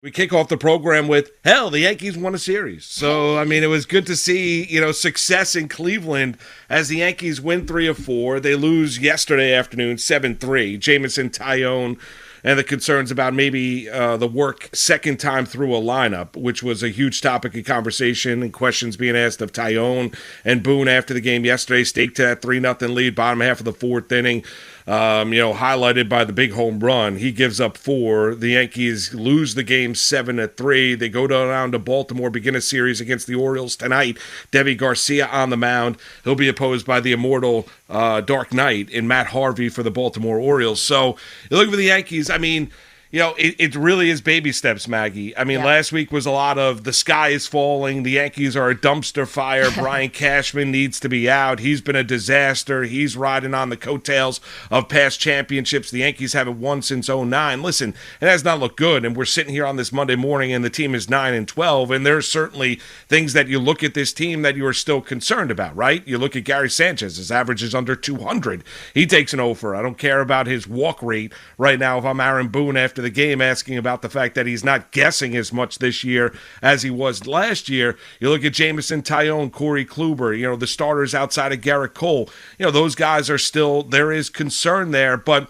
We kick off the program with, hell, the Yankees won a series. So, I mean, it was good to see, success in Cleveland as the Yankees win 3 of 4. They lose yesterday afternoon 7-3. Jameson, Tyone, and the concerns about maybe the work second time through a lineup, which was a huge topic of conversation and questions being asked of Tyone and Boone after the game yesterday. Staked to that 3-0 lead, bottom half of the fourth inning. Highlighted by the big home run. He gives up 4. The Yankees lose the game 7-3. They go down to Baltimore, begin a series against the Orioles tonight. Debbie Garcia on the mound. He'll be opposed by the immortal Dark Knight in Matt Harvey for the Baltimore Orioles. So you look for the Yankees. I mean, it really is baby steps, Maggie. I mean, Last week was a lot of the sky is falling. The Yankees are a dumpster fire. Brian Cashman needs to be out. He's been a disaster. He's riding on the coattails of past championships. The Yankees haven't won since '09. Listen, it has not looked good, and we're sitting here on this Monday morning, and the team is 9-12, and there's certainly things that you look at this team that you are still concerned about, right? You look at Gary Sanchez. His average is under 200. He takes an over. I don't care about his walk rate right now if I'm Aaron Boone after the game asking about the fact that he's not guessing as much this year as he was last year. You look at Jameson, Tyone, Corey Kluber, the starters outside of Garrett Cole. Those guys are still, there is concern there, but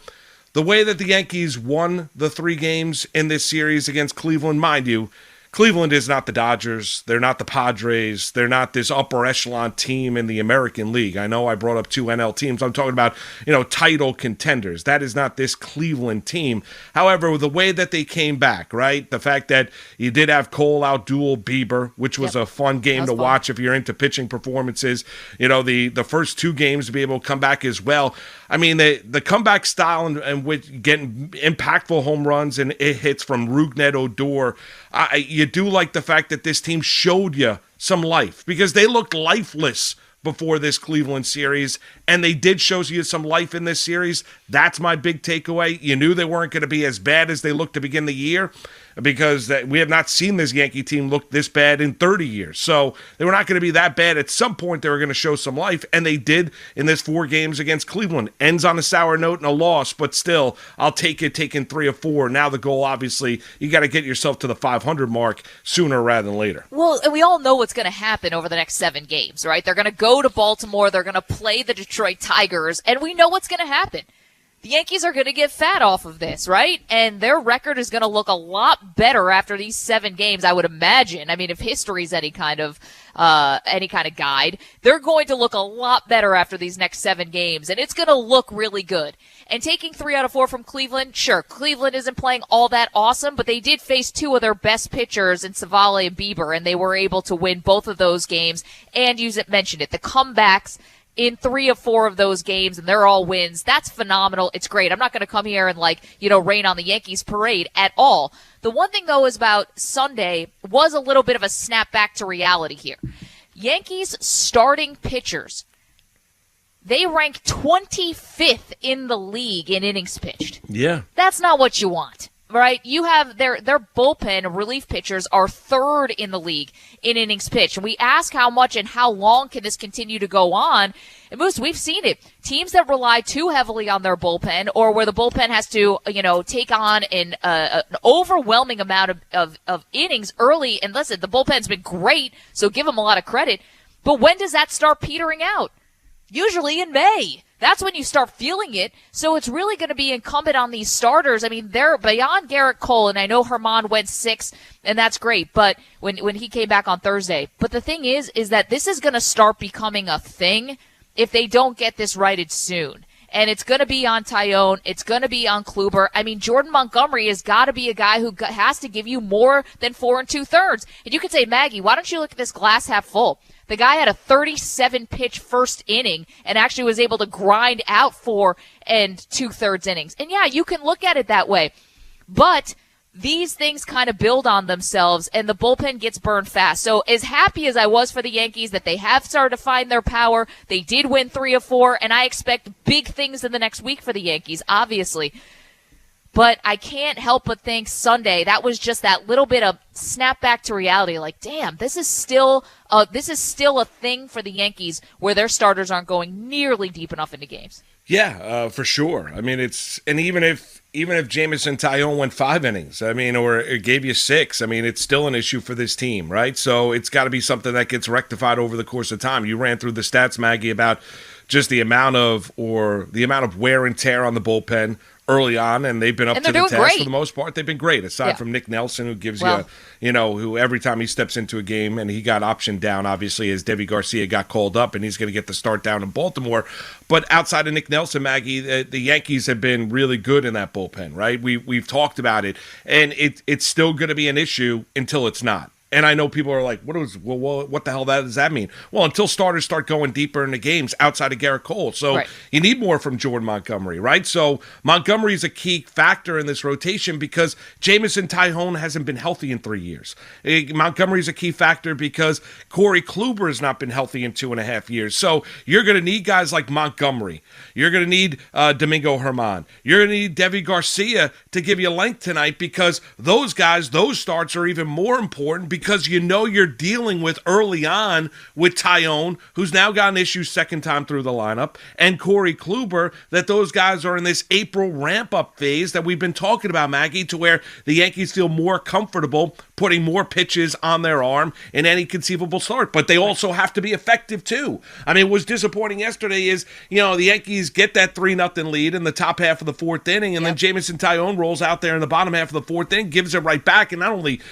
the way that the Yankees won the 3 games in this series against Cleveland, mind you, Cleveland is not the Dodgers. They're not the Padres. They're not this upper echelon team in the American League. I know I brought up 2 NL teams. I'm talking about, title contenders. That is not this Cleveland team. However, the way that they came back, right? The fact that you did have Cole outduel Bieber, which was a fun game to watch if you're into pitching performances. The first 2 games to be able to come back as well. I mean, the comeback style and with getting impactful home runs and it hits from Rougned Odor, you do like the fact that this team showed you some life because they looked lifeless before this Cleveland series, and they did show you some life in this series. That's my big takeaway. You knew they weren't going to be as bad as they looked to begin the year because we have not seen this Yankee team look this bad in 30 years. So they were not going to be that bad. At some point, they were going to show some life, and they did in this 4 games against Cleveland. Ends on a sour note and a loss, but still, I'll take it taking 3 of 4. Now the goal, obviously, you got to get yourself to the 500 mark sooner rather than later. Well, and we all know what's going to happen over the next 7 games, right? They're going to go to Baltimore. They're going to play the Detroit Tigers, and we know what's going to happen. The Yankees are going to get fat off of this, right? And their record is going to look a lot better after these 7 games, I would imagine. I mean, if history's any kind of guide, they're going to look a lot better after these next 7 games, and it's going to look really good. And taking 3 out of 4 from Cleveland, sure, Cleveland isn't playing all that awesome, but they did face 2 of their best pitchers in Savale and Bieber, and they were able to win both of those games. And you mentioned it, the comebacks in 3 of 4 of those games, and they're all wins. That's phenomenal. It's great. I'm not going to come here and rain on the Yankees parade at all. The one thing, though, is about Sunday was a little bit of a snap back to reality here. Yankees starting pitchers, they rank 25th in the league in innings pitched. Yeah. That's not what you want. Right, you have their bullpen relief pitchers are 3rd in the league in innings pitched. And we ask how much and how long can this continue to go on. And Moose, we've seen it. Teams that rely too heavily on their bullpen, or where the bullpen has to, take on an overwhelming amount of innings early. And listen, the bullpen's been great, so give them a lot of credit. But when does that start petering out? Usually in May. That's when you start feeling it. So it's really going to be incumbent on these starters. I mean, they're beyond Garrett Cole, and I know Herman went 6, and that's great. But when he came back on Thursday, but the thing is that this is going to start becoming a thing if they don't get this righted soon. And it's going to be on Tyone. It's going to be on Kluber. I mean, Jordan Montgomery has got to be a guy who has to give you more than 4 2/3. And you could say, Maggie, why don't you look at this glass half full? The guy had a 37-pitch first inning and actually was able to grind out 4 2/3 innings. And, yeah, you can look at it that way. But these things kind of build on themselves, and the bullpen gets burned fast. So as happy as I was for the Yankees that they have started to find their power, they did win 3 of 4, and I expect big things in the next week for the Yankees, obviously. But I can't help but think Sunday, that was just that little bit of snap back to reality. Like, damn, this is still a thing for the Yankees where their starters aren't going nearly deep enough into games. Yeah, for sure. I mean, even if Jameson Taillon went 5 innings, I mean, or it gave you 6, I mean, it's still an issue for this team, right? So it's got to be something that gets rectified over the course of time. You ran through the stats, Maggie, about just the amount of wear and tear on the bullpen early on, and they've been up to the task great. For the most part. They've been great, aside from Nick Nelson, who gives who every time he steps into a game, and he got optioned down, obviously, as Deivi Garcia got called up, and he's going to get the start down in Baltimore. But outside of Nick Nelson, Maggie, the Yankees have been really good in that bullpen, right? We've talked about it, and it's still going to be an issue until it's not. And I know people are like, what the hell does that mean? Well, until starters start going deeper into games outside of Garrett Cole. So you need more from Jordan Montgomery, right? So Montgomery is a key factor in this rotation because Jameson Taillon hasn't been healthy in 3 years. Montgomery is a key factor because Corey Kluber has not been healthy in 2.5 years. So you're going to need guys like Montgomery. You're going to need Domingo Germán. You're going to need Deivi Garcia to give you length tonight because those guys, those starts are even more important because you're dealing with early on with Taillon, who's now got an issue second time through the lineup, and Corey Kluber, that those guys are in this April ramp-up phase that we've been talking about, Maggie, to where the Yankees feel more comfortable putting more pitches on their arm in any conceivable start. But they also have to be effective, too. I mean, what was disappointing yesterday is, the Yankees get that 3-0 lead in the top half of the fourth inning, and then Jameson Taillon rolls out there in the bottom half of the fourth inning, gives it right back, and not only,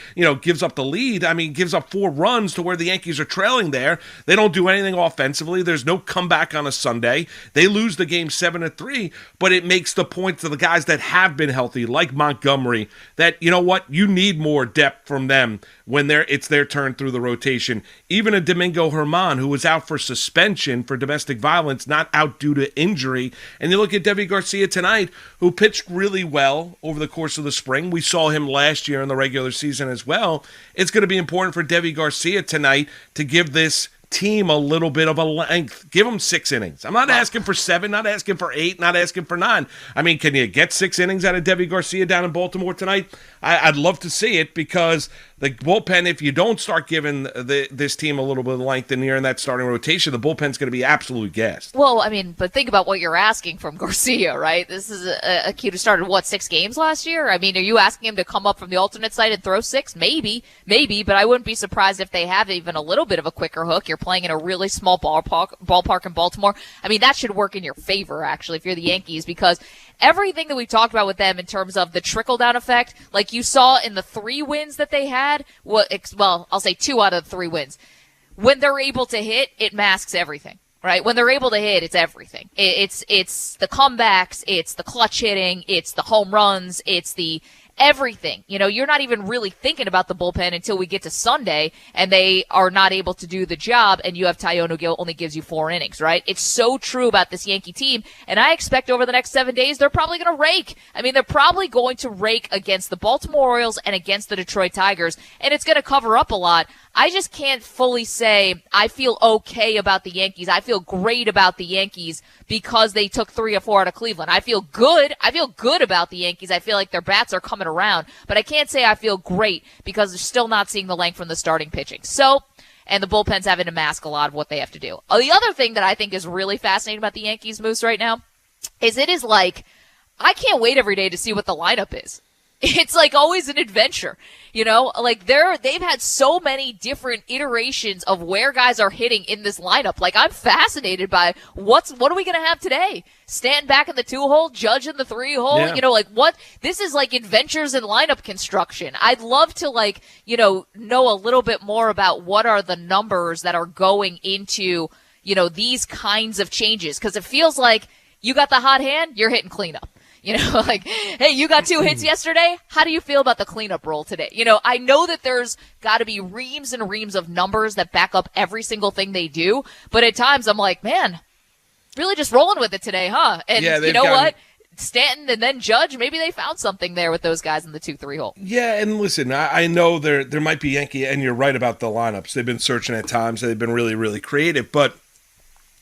gives up the lead, I mean, gives up 4 runs to where the Yankees are trailing there. They don't do anything offensively. There's no comeback on a Sunday. They lose the game 7-3, but it makes the point to the guys that have been healthy, like Montgomery, that, you need more depth from them when it's their turn through the rotation. Even a Domingo Germán, who was out for suspension for domestic violence, not out due to injury. And you look at Deivi Garcia tonight, who pitched really well over the course of the spring. We saw him last year in the regular season as well. It's going to be important for Deivi Garcia tonight to give this team a little bit of a length. Give them 6 innings. I'm not asking for 7, not asking for 8, not asking for 9. I mean, can you get 6 innings out of Deivi Garcia down in Baltimore tonight? I'd love to see it because the bullpen, if you don't start giving this team a little bit of length in here in that starting rotation, the bullpen's going to be absolutely gassed. Well, I mean, but think about what you're asking from Garcia, right? This is a kid who started, 6 games last year? I mean, are you asking him to come up from the alternate side and throw 6? Maybe, but I wouldn't be surprised if they have even a little bit of a quicker hook. You're playing in a really small ballpark in Baltimore. I mean, that should work in your favor, actually, if you're the Yankees, because everything that we talked about with them in terms of the trickle-down effect, like you saw in the 3 wins that they had, well, I'll say 2 out of the 3 wins. When they're able to hit, it masks everything, right? When they're able to hit, it's everything. It's the comebacks, it's the clutch hitting, it's the home runs, it's the everything. You're not even really thinking about the bullpen until we get to Sunday and they are not able to do the job and you have Taillon who only gives you 4 innings, right? It's so true about this Yankee team, and I expect over the next 7 days they're probably going to rake. I mean, they're probably going to rake against the Baltimore Orioles and against the Detroit Tigers, and it's going to cover up a lot. I just can't fully say I feel okay about the Yankees. I feel great about the Yankees because they took 3 or 4 out of Cleveland. I feel good. I feel good about the Yankees. I feel like their bats are coming around, but I can't say I feel great because they're still not seeing the length from the starting pitching. So, and the bullpen's having to mask a lot of what they have to do. The other thing that I think is really fascinating about the Yankees, Moose, right now is it is like I can't wait every day to see what the lineup is. It's like always an adventure, like they've had so many different iterations of where guys are hitting in this lineup. Like I'm fascinated by what are we going to have today? Stanton back in the 2-hole, Judge in the 3-hole, what? This is like adventures in lineup construction. I'd love to know a little bit more about what are the numbers that are going into, these kinds of changes. Cause it feels like you got the hot hand, you're hitting cleanup. Hey, you got 2 hits yesterday. How do you feel about the cleanup role today? I know that there's got to be reams and reams of numbers that back up every single thing they do. But at times I'm like, man, really just rolling with it today, huh? And you know what? Stanton and then Judge, maybe they found something there with those guys in the 2-3 hole. Yeah, and listen, I know there might be Yankee, and you're right about the lineups. They've been searching at times. They've been really, really creative. But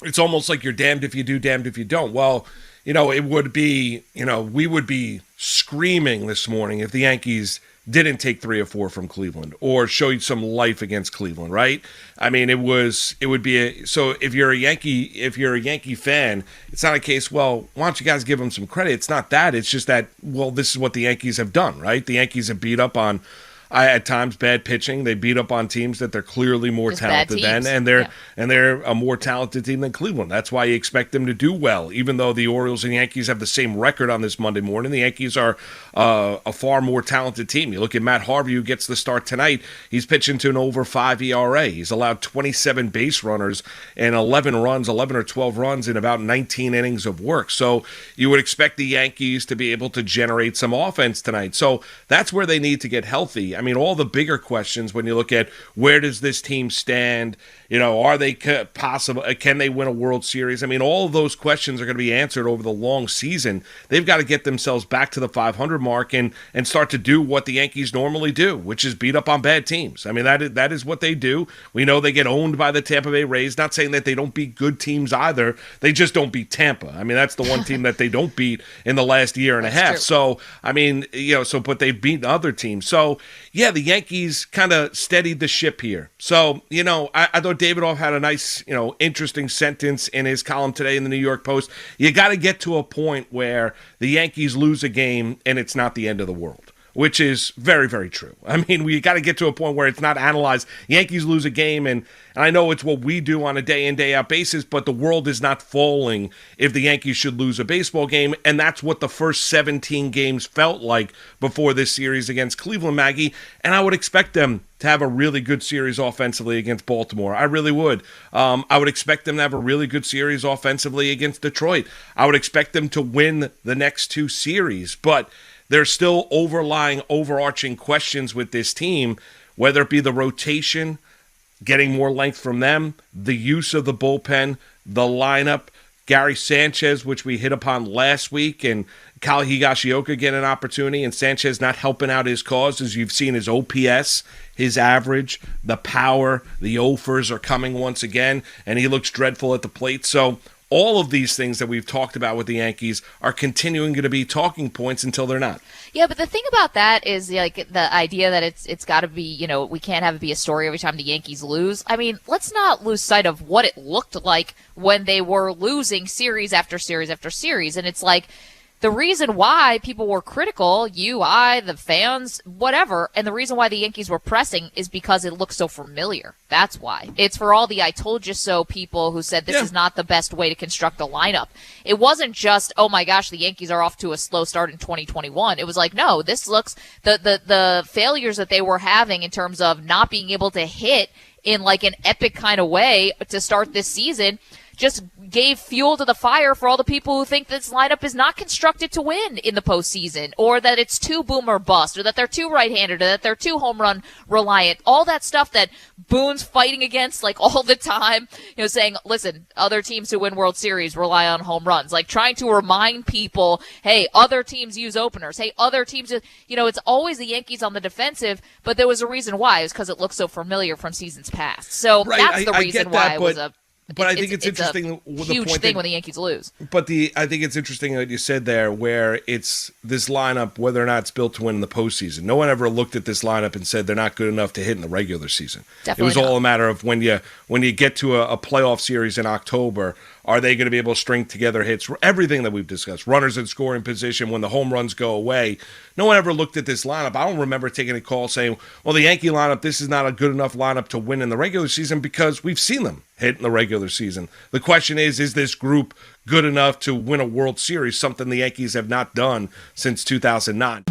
it's almost like you're damned if you do, damned if you don't. Well, it would be, we would be screaming this morning if the Yankees didn't take 3 or 4 from Cleveland or show you some life against Cleveland, right? I mean, it would be so if you're a Yankee fan, it's not a case, well, why don't you guys give them some credit? It's not that. It's just that, well, this is what the Yankees have done, right? The Yankees have beat up on at times bad pitching. They beat up on teams that they're clearly more talented than, and they're a more talented team than Cleveland. That's why you expect them to do well, even though the Orioles and Yankees have the same record on this Monday morning. The Yankees are a far more talented team. You look at Matt Harvey, who gets the start tonight. He's pitching to an over 5 ERA. He's allowed 27 base runners and 11 or 12 runs in about 19 innings of work. So you would expect the Yankees to be able to generate some offense tonight. So that's where they need to get healthy. I mean, all the bigger questions when you look at where does this team stand, are they possible? Can they win a World Series? I mean, all of those questions are going to be answered over the long season. They've got to get themselves back to the 500 mark and start to do what the Yankees normally do, which is beat up on bad teams. I mean, that is what they do. We know they get owned by the Tampa Bay Rays. Not saying that they don't beat good teams either. They just don't beat Tampa. I mean, that's the one team that they don't beat in the last year and a half. True. So, I mean, but they've beaten other teams. So, yeah, the Yankees kind of steadied the ship here. So, I thought Davidoff had a nice, interesting sentence in his column today in the New York Post. You got to get to a point where the Yankees lose a game and it's not the end of the world, which is very, very true. I mean, we got to get to a point where it's not analyzed. Yankees lose a game, and I know it's what we do on a day-in, day-out basis, but the world is not falling if the Yankees should lose a baseball game, and that's what the first 17 games felt like before this series against Cleveland, Maggie, and I would expect them to have a really good series offensively against Baltimore. I really would. I would expect them to have a really good series offensively against Detroit. I would expect them to win the next 2 series, but there's still overarching questions with this team, whether it be the rotation, getting more length from them, the use of the bullpen, the lineup, Gary Sanchez, which we hit upon last week, and Kyle Higashioka get an opportunity, and Sanchez not helping out his cause. As you've seen, his OPS, his average, the power, the offers are coming once again, and he looks dreadful at the plate. So all of these things that we've talked about with the Yankees are continuing to be talking points until they're not. Yeah, but the thing about that is like the idea that it's got to be, we can't have it be a story every time the Yankees lose. I mean, let's not lose sight of what it looked like when they were losing series after series after series. And it's like, the reason why people were critical, you, I, the fans, whatever, and the reason why the Yankees were pressing is because it looked so familiar. That's why. It's for all the I told you so people who said this is not the best way to construct a lineup. It wasn't just, oh my gosh, the Yankees are off to a slow start in 2021. It was like, no, this looks, the failures that they were having in terms of not being able to hit in like an epic kind of way to start this season just gave fuel to the fire for all the people who think this lineup is not constructed to win in the postseason, or that it's too boom or bust, or that they're too right-handed, or that they're too home run reliant. All that stuff that Boone's fighting against like all the time, saying, listen, other teams who win World Series rely on home runs. Like trying to remind people, hey, other teams use openers. Hey, other teams, it's always the Yankees on the defensive, but there was a reason why. It was because it looked so familiar from seasons past. So that's the reason why it was a... But I think it's interesting. It's a huge thing when the Yankees lose. But I think it's interesting that you said there, where it's this lineup, whether or not it's built to win in the postseason. No one ever looked at this lineup and said they're not good enough to hit in the regular season. Definitely it was all a matter of when you get to a playoff series in October, are they going to be able to string together hits? Everything that we've discussed, runners in scoring position, when the home runs go away. No one ever looked at this lineup. I don't remember taking a call saying, well, the Yankee lineup, this is not a good enough lineup to win in the regular season, because we've seen them hit in the regular season. The question is this group good enough to win a World Series, something the Yankees have not done since 2009?